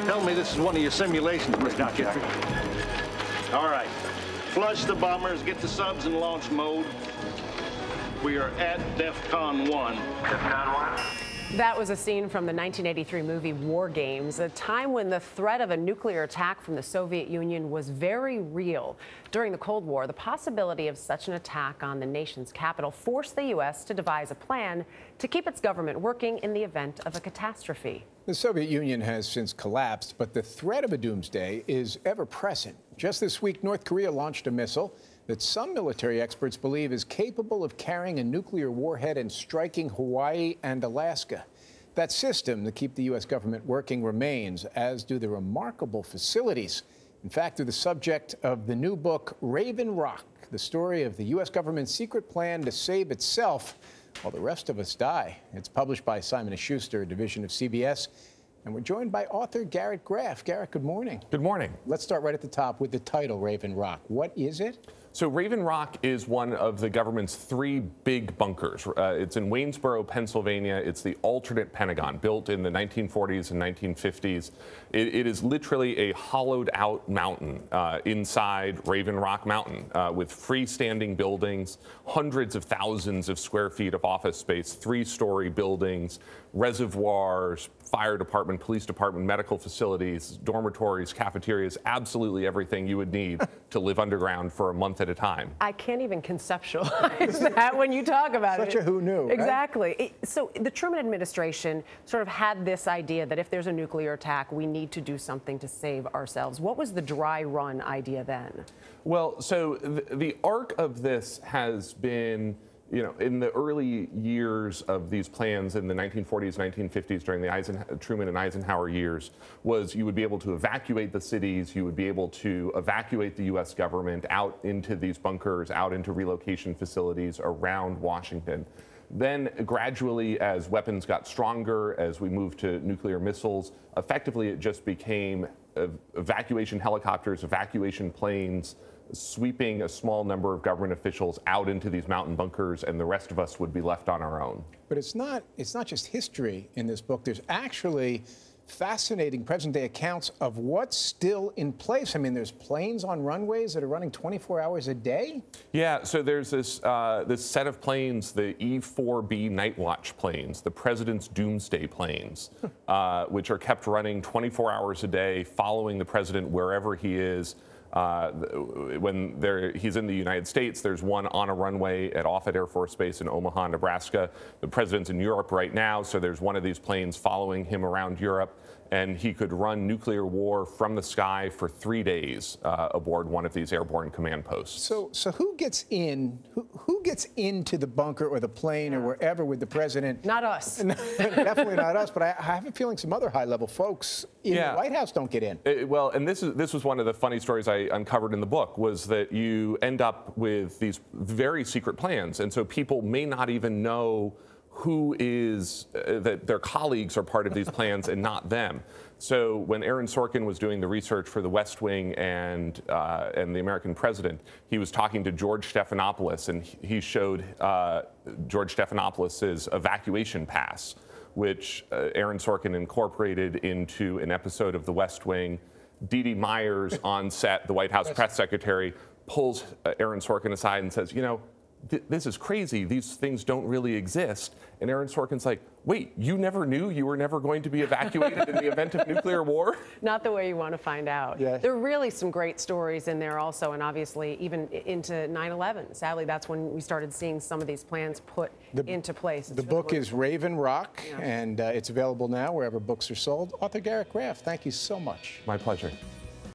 Tell me this is one of your simulations, Mr. Jeffrey. All right. Flush the bombers, get the subs in launch mode. We are at DEFCON 1. DEFCON 1? That was a scene from the 1983 movie War Games, a time when the threat of a nuclear attack from the Soviet Union was very real. During the Cold War, the possibility of such an attack on the nation's capital forced the U.S. to devise a plan to keep its government working in the event of a catastrophe. The Soviet Union has since collapsed, but the threat of a doomsday is ever present. Just this week, North Korea launched a missile that some military experts believe is capable of carrying a nuclear warhead and striking Hawaii and Alaska. That system to keep the U.S. government working remains, as do the remarkable facilities. In fact, they're the subject of the new book, Raven Rock, the story of the U.S. government's secret plan to save itself while the rest of us die. It's published by Simon & Schuster, a division of CBS. And we're joined by author Garrett Graff. Garrett, good morning. Good morning. Let's start right at the top with the title, Raven Rock. What is it? So Raven Rock is one of the government's 3 big bunkers. It's in Waynesboro, Pennsylvania. It's the alternate Pentagon, built in the 1940s and 1950s. It is literally a hollowed out mountain inside Raven Rock Mountain with freestanding buildings, hundreds of thousands of square feet of office space, 3-story buildings, reservoirs, fire department, police department, medical facilities, dormitories, cafeterias, absolutely everything you would need to live underground for a month at a time. I can't even conceptualize that when you talk about it. Such a who knew, right? Exactly. So the Truman administration sort of had this idea that if there's a nuclear attack, we need to do something to save ourselves. What was the dry run idea then? Well, so the arc of this has been, you know, in the early years of these plans in the 1940s, 1950s, during the Truman and Eisenhower years, was you would be able to evacuate the cities, you would be able to evacuate the U.S. government out into these bunkers, out into relocation facilities around Washington. Then gradually, as weapons got stronger, as we moved to nuclear missiles, effectively it just became evacuation helicopters, evacuation planes, sweeping a small number of government officials out into these mountain bunkers, and the rest of us would be left on our own. But it's not just history in this book. There's actually fascinating present-day accounts of what's still in place. I mean, there's planes on runways that are running 24 hours a day? Yeah, so there's this set of planes, the E-4B Night Watch planes, the President's Doomsday planes, which are kept running 24 hours a day, following the president wherever he is. When he's in the United States, there's one on a runway at Offutt Air Force Base in Omaha, Nebraska. The president's in Europe right now, so there's one of these planes following him around Europe, and he could run nuclear war from the sky for 3 days aboard one of these airborne command posts. So who gets in? Who gets into the bunker or the plane or wherever with the president? Not us. Definitely not us. But I have a feeling some other high-level folks in the White House don't get in. Well, and this was one of the funny stories I uncovered in the book, was that you end up with these very secret plans, and so people may not even know who is, that their colleagues are part of these plans and not them. So when Aaron Sorkin was doing the research for The West Wing and The American President, he was talking to George Stephanopoulos, and he showed George Stephanopoulos' evacuation pass, which Aaron Sorkin incorporated into an episode of The West Wing. Dee Dee Myers on set, the White House press secretary, pulls Aaron Sorkin aside and says, you know, this is crazy. These things don't really exist. And Aaron Sorkin's like, wait, you never knew you were never going to be evacuated in the event of nuclear war? Not the way you want to find out. Yeah. There are really some great stories in there also, and obviously even into 9/11. Sadly, that's when we started seeing some of these plans put into place. The book is Raven Rock, and it's available now wherever books are sold. Author Garrett Graff, thank you so much. My pleasure.